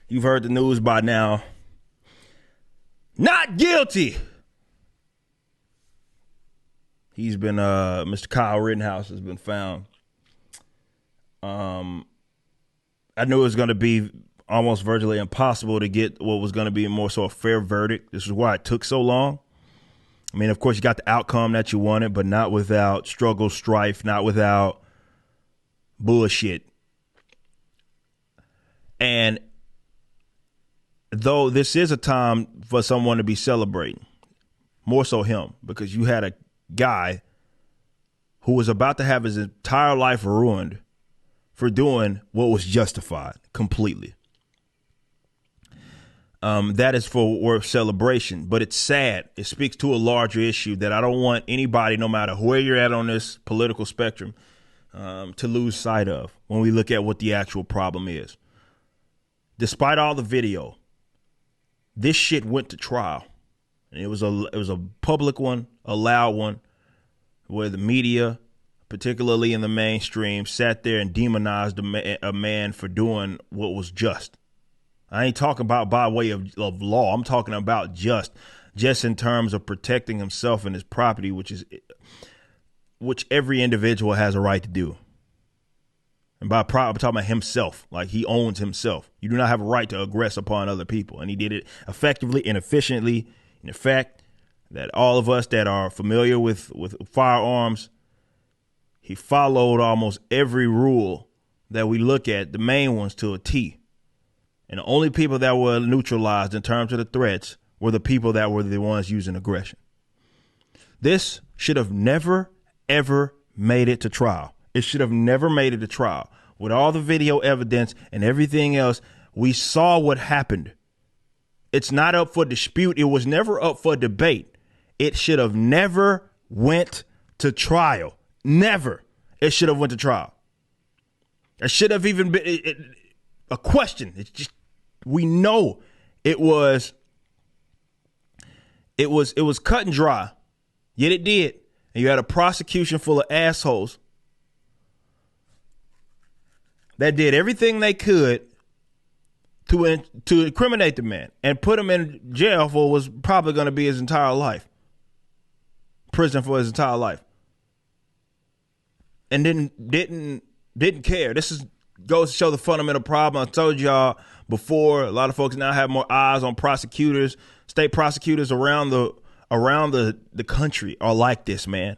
You've heard the news by now. Not guilty. He's been, Mr. Kyle Rittenhouse has been found. I knew it was going to be almost virtually impossible to get what was going to be more so a fair verdict. This is why it took so long. I mean, of course, you got the outcome that you wanted, but not without struggle, strife, not without bullshit. And though this is a time for someone to be celebrating, more so him, because you had a guy who was about to have his entire life ruined for doing what was justified completely. That is for worth celebration, but it's sad. It speaks to a larger issue that I don't want anybody, no matter where you're at on this political spectrum, to lose sight of when we look at what the actual problem is. Despite all the video, this shit went to trial. And it was a public one, a loud one, where the media, particularly in the mainstream, sat there and demonized a man for doing what was just. I ain't talking about by way of law. I'm talking about just in terms of protecting himself and his property, which every individual has a right to do. And by I'm talking about himself, like he owns himself. You do not have a right to aggress upon other people. And he did it effectively and efficiently. In the fact that all of us that are familiar with firearms, he followed almost every rule that we look at, the main ones, to a T. And the only people that were neutralized in terms of the threats were the people that were the ones using aggression. This should have never, ever made it to trial. It should have never made it to trial. With all the video evidence and everything else, we saw what happened. It's not up for dispute. It was never up for debate. It should have never went to trial. Never. It should have went to trial. It should have even been a question. It's just, we know it was cut and dry. Yet it did. And you had a prosecution full of assholes that did everything they could to incriminate the man and put him in jail for what was probably going to be his entire life. Prison for his entire life. And didn't care. This goes to show the fundamental problem. I told y'all before, a lot of folks now have more eyes on prosecutors. State prosecutors around the country are like this, man.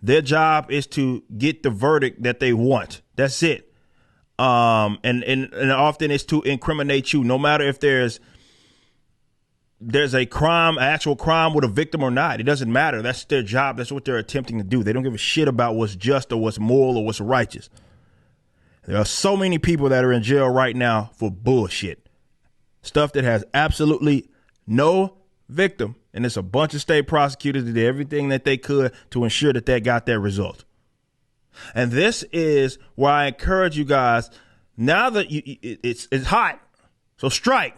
Their job is to get the verdict that they want. That's it. And often it's to incriminate you, no matter if there's a crime, an actual crime with a victim or not. It doesn't matter. That's their job. That's what they're attempting to do. They don't give a shit about what's just or what's moral or what's righteous. There are so many people that are in jail right now for bullshit. Stuff that has absolutely no victim. And it's a bunch of state prosecutors that did everything that they could to ensure that they got that result. And this is where I encourage you guys, now that it's hot, so strike.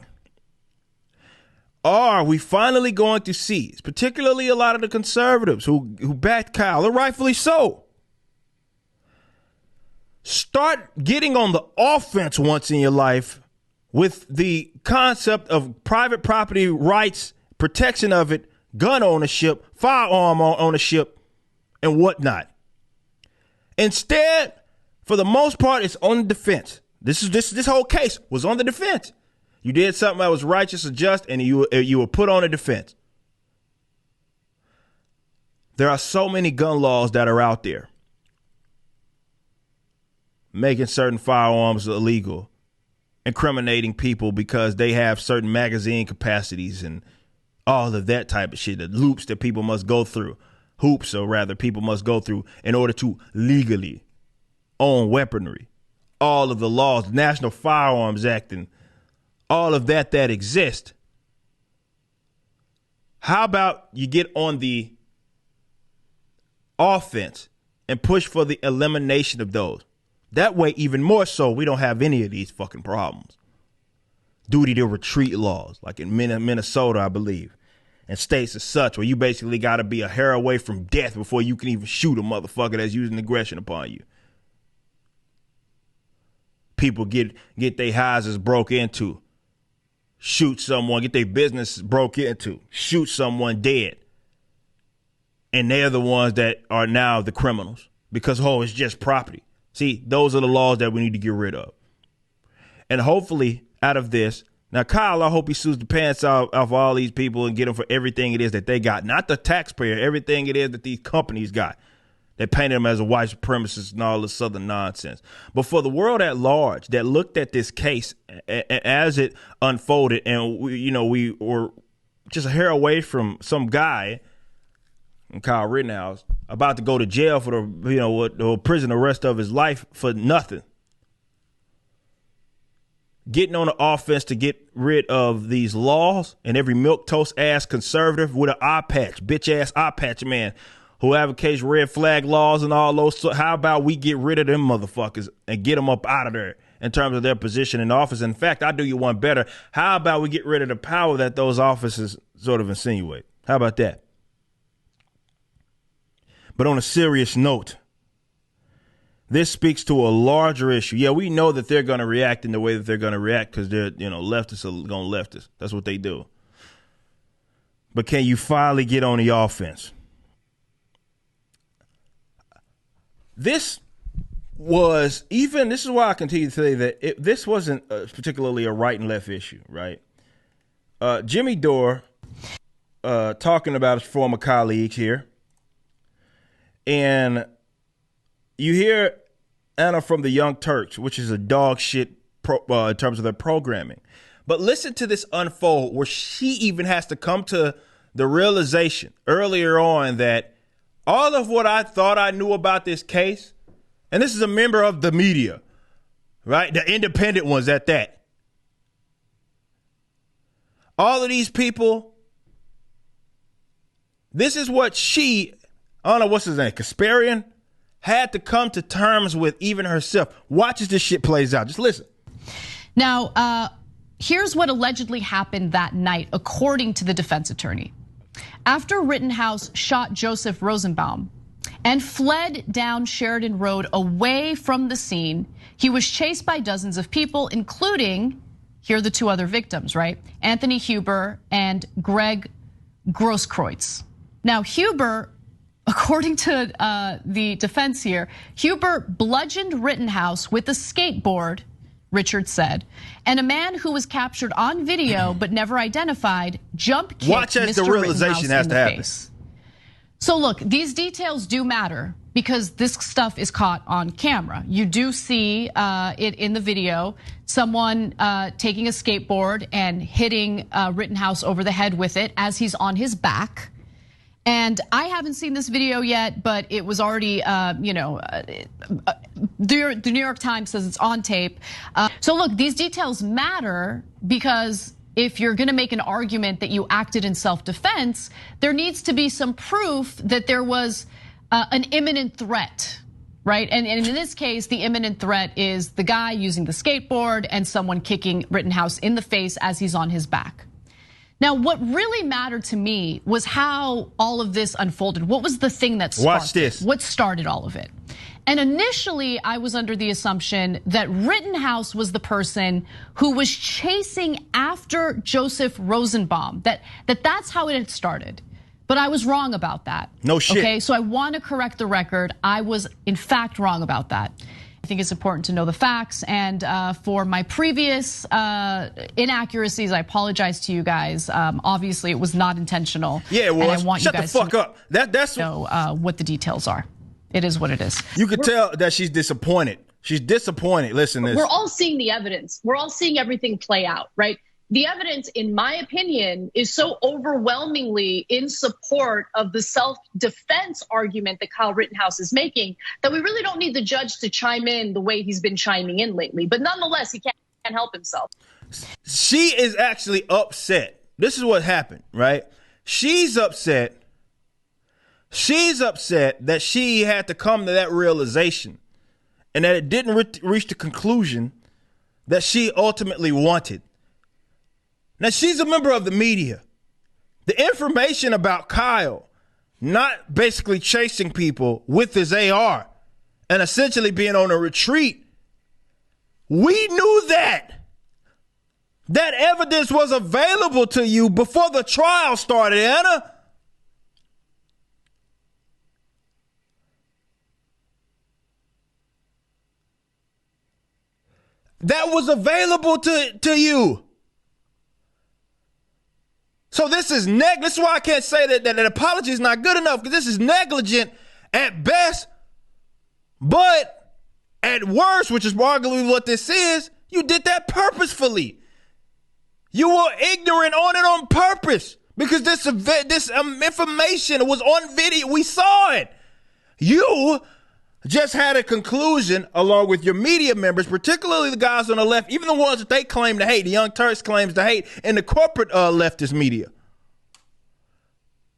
Are we finally going to see, particularly a lot of the conservatives who backed Kyle, and rightfully so, start getting on the offense once in your life with the concept of private property rights, protection of it, gun ownership, firearm ownership, and whatnot. Instead, for the most part, it's on the defense. This whole case was on the defense. You did something that was righteous or just, and you were put on the defense. There are so many gun laws that are out there making certain firearms illegal, incriminating people because they have certain magazine capacities and all of that type of shit, the loops that people must go through. Hoops, or rather, people must go through in order to legally own weaponry. All of the laws, National Firearms Act, and all of that exists. How about you get on the offense and push for the elimination of those? That way, even more so, we don't have any of these fucking problems. Duty to retreat laws, like in Minnesota, I believe. And states as such, where you basically got to be a hair away from death before you can even shoot a motherfucker that's using aggression upon you. People get their houses broke into shoot someone, get their business broke into, shoot someone dead. And they're the ones that are now the criminals because, it's just property. See, those are the laws that we need to get rid of. And hopefully out of this, now Kyle, I hope he sues the pants off all these people and get them for everything it is that they got. Not the taxpayer, everything it is that these companies got. They painted him as a white supremacist and all this other nonsense. But for the world at large that looked at this case as it unfolded, and we were just a hair away from some guy, Kyle Rittenhouse, about to go to jail for the prison the rest of his life for nothing. Getting on the offense to get rid of these laws, and every milquetoast ass conservative with an eye patch, bitch ass eye patch man, who advocates red flag laws and all those. So how about we get rid of them motherfuckers and get them up out of there in terms of their position in office? In fact, I'll do you one better. How about we get rid of the power that those offices sort of insinuate? How about that? But on a serious note, this speaks to a larger issue. Yeah, we know that they're going to react in the way that they're going to react because they're, leftists are going leftist. That's what they do. But can you finally get on the offense? This is why I continue to say that this wasn't particularly a right and left issue, right? Jimmy Dore talking about his former colleagues here. And you hear Anna from the Young Turks, which is a dog shit in terms of their programming. But listen to this unfold where she even has to come to the realization earlier on that all of what I thought I knew about this case, and this is a member of the media, right? The independent ones at that. All of these people, this is what she, I don't know what's his name, Kasparian, had to come to terms with even herself. Watch as this shit plays out. Just listen. Now, here's what allegedly happened that night, according to the defense attorney. After Rittenhouse shot Joseph Rosenbaum and fled down Sheridan Road away from the scene, he was chased by dozens of people, including, here are the two other victims, right? Anthony Huber and Greg Grosskreutz. Now, Huber, according to the defense here, Huber bludgeoned Rittenhouse with a skateboard, Richard said, and a man who was captured on video but never identified jump kicked Watch as Mr. the realization Rittenhouse has in to the happen. face. So look, these details do matter because this stuff is caught on camera. You do see it in the video, someone taking a skateboard and hitting Rittenhouse over the head with it as he's on his back. And I haven't seen this video yet, but it was already, the New York Times says it's on tape. So look, these details matter because if you're gonna make an argument that you acted in self-defense, there needs to be some proof that there was an imminent threat, right? And in this case, the imminent threat is the guy using the skateboard and someone kicking Rittenhouse in the face as he's on his back. Now, what really mattered to me was how all of this unfolded. What was the thing that sparked Watch this. What started all of it? And initially, I was under the assumption that Rittenhouse was the person who was chasing after Joseph Rosenbaum, that's how it had started. But I was wrong about that. No shit. Okay, so I want to correct the record. I was, in fact, wrong about that. I think it's important to know the facts, and for my previous inaccuracies, I apologize to you guys. Obviously, it was not intentional. Yeah, it was. And I want Shut you guys the fuck to up. That's know what the details are. It is what it is. You could tell that she's disappointed. She's disappointed. Listen, this. We're all seeing the evidence. We're all seeing everything play out, right? The evidence, in my opinion, is so overwhelmingly in support of the self-defense argument that Kyle Rittenhouse is making that we really don't need the judge to chime in the way he's been chiming in lately. But nonetheless, he can't help himself. She is actually upset. This is what happened, right? She's upset. She's upset that she had to come to that realization and that it didn't reach the conclusion that she ultimately wanted. Now, she's a member of the media. The information about Kyle not basically chasing people with his AR and essentially being on a retreat, we knew that. That evidence was available to you before the trial started, Anna. That was available to you. So this is this is why I can't say that an apology is not good enough, because this is negligent at best. But at worst, which is arguably what this is, you did that purposefully. You were ignorant on it on purpose, because this information was on video. We saw it. You just had a conclusion along with your media members, particularly the guys on the left, even the ones that they claim to hate, the Young Turks claims to hate, and the corporate leftist media.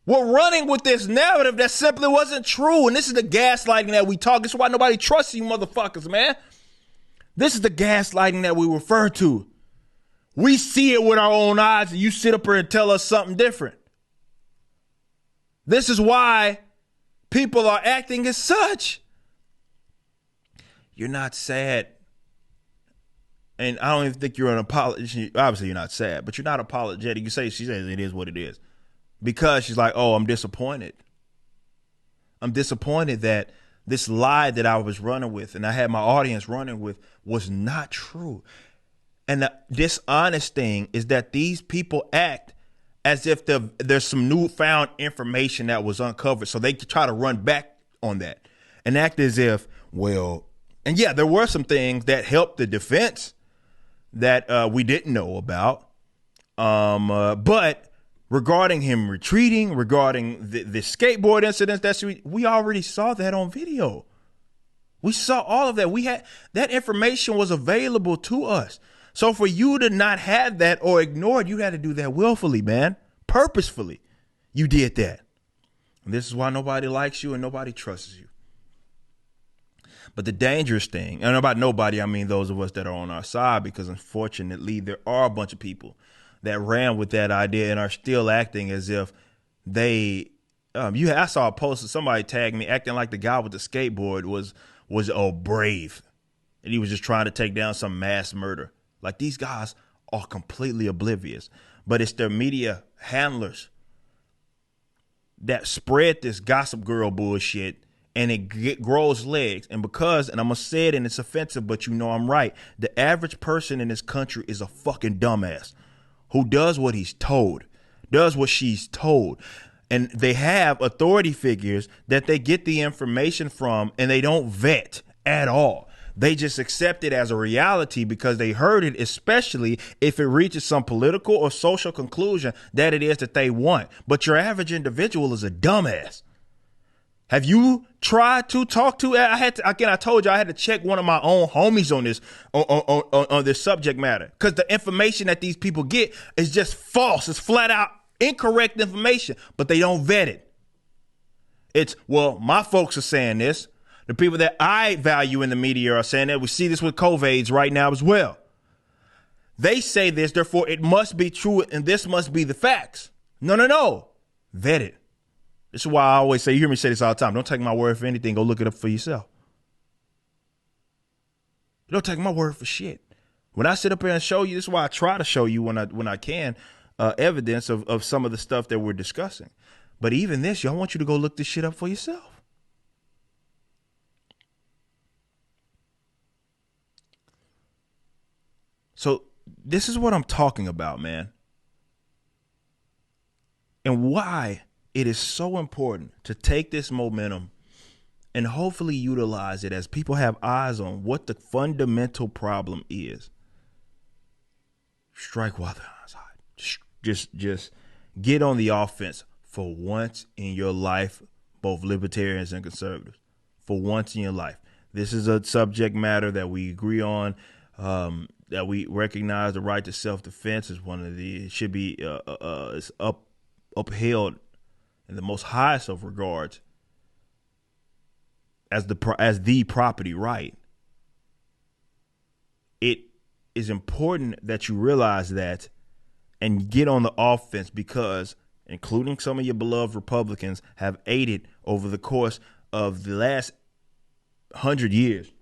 We're running with this narrative that simply wasn't true. And this is the gaslighting that we talk. This is why nobody trusts you motherfuckers, man. This is the gaslighting that we refer to. We see it with our own eyes, and you sit up here and tell us something different. This is why people are acting as such. You're not sad. And I don't even think you're an apologist. Obviously, you're not sad, but you're not apologetic. You say, she says it is what it is. Because she's like, oh, I'm disappointed. I'm disappointed that this lie that I was running with and I had my audience running with was not true. And the dishonest thing is that these people act as if there's some newfound information that was uncovered. So they try to run back on that and act as if, well, and yeah, there were some things that helped the defense that we didn't know about. But regarding him retreating, regarding the skateboard incidents, we already saw that on video. We saw all of that. We had that information was available to us. So for you to not have that or ignore it, you had to do that willfully, man. Purposefully. You did that. And this is why nobody likes you and nobody trusts you. But the dangerous thing, and about nobody, I mean those of us that are on our side, because unfortunately there are a bunch of people that ran with that idea and are still acting as if they, I saw a post of somebody tagged me acting like the guy with the skateboard was brave. And he was just trying to take down some mass murder. Like, these guys are completely oblivious, but it's their media handlers that spread this gossip girl bullshit, and it grows legs. And because, and I'm going to say it and it's offensive, but you know I'm right, the average person in this country is a fucking dumbass who does what he's told, does what she's told. And they have authority figures that they get the information from, and they don't vet at all. They just accept it as a reality because they heard it, especially if it reaches some political or social conclusion that it is that they want. But your average individual is a dumbass. Have you tried to talk to? I told you I had to check one of my own homies on this on this subject matter, because the information that these people get is just false. It's flat out incorrect information, but they don't vet it. It's, well, my folks are saying this. The people that I value in the media are saying that. We see this with COVIDs right now as well. They say this, therefore it must be true, and this must be the facts. No. Vet it. This is why I always say, you hear me say this all the time, don't take my word for anything, go look it up for yourself. Don't take my word for shit. When I sit up here and show you, this is why I try to show you when I can, evidence of some of the stuff that we're discussing. But even this, y'all want you to go look this shit up for yourself. So this is what I'm talking about, man. And why it is so important to take this momentum and hopefully utilize it as people have eyes on what the fundamental problem is. Strike while the iron's hot. Just get on the offense for once in your life, both libertarians and conservatives. For once in your life. This is a subject matter that we agree on, that we recognize the right to self-defense is one of the, it should be is upheld in the most highest of regards as the property right. It is important that you realize that and get on the offense, because including some of your beloved Republicans have aided over the course of the last 100 years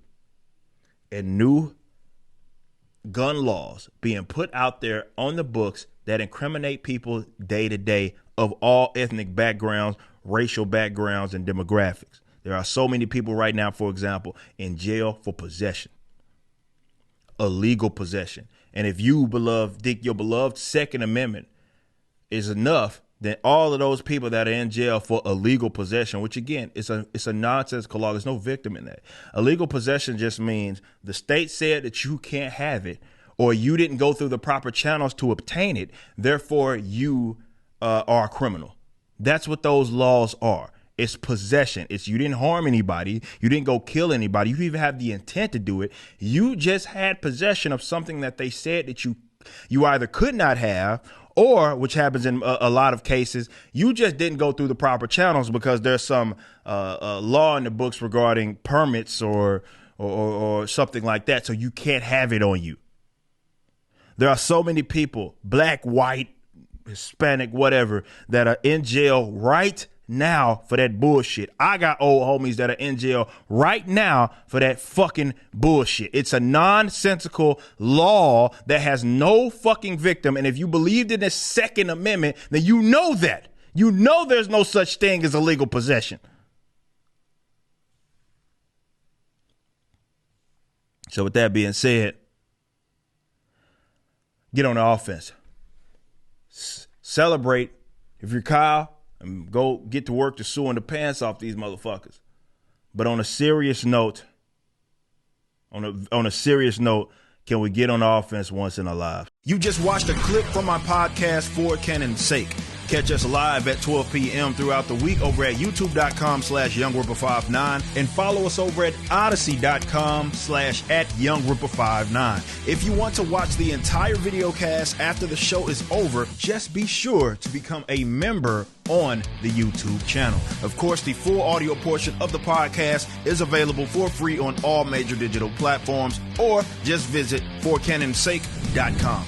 in new gun laws being put out there on the books that incriminate people day to day of all ethnic backgrounds, racial backgrounds, and demographics. There are so many people right now, for example, in jail for possession, illegal possession. And if you think your beloved Second Amendment is enough, then all of those people that are in jail for illegal possession, which again, it's a nonsensical law. There's no victim in that. Illegal possession just means the state said that you can't have it, or you didn't go through the proper channels to obtain it. Therefore, you are a criminal. That's what those laws are. It's possession. It's you didn't harm anybody. You didn't go kill anybody. You even have the intent to do it. You just had possession of something that they said that you either could not have, or, which happens in a lot of cases, you just didn't go through the proper channels because there's some law in the books regarding permits or something like that. So you can't have it on you. There are so many people, black, white, Hispanic, whatever, that are in jail right now for that bullshit. I got old homies that are in jail right now for that fucking bullshit. It's a nonsensical law that has no fucking victim. And if you believed in the Second Amendment, then you know that. You know there's no such thing as illegal possession. So with that being said, get on the offense. Celebrate if you're Kyle, and go get to work to suing the pants off these motherfuckers. But on a serious note, can we get on the offense once in our lives? You just watched a clip from my podcast, For Canon's Sake. Catch us live at 12 p.m. throughout the week over at youtube.com/YoungRipper59 and follow us over at odyssey.com/@YoungRipper59. If you want to watch the entire video cast after the show is over, just be sure to become a member on the YouTube channel. Of course, the full audio portion of the podcast is available for free on all major digital platforms, or just visit forcanonsake.com.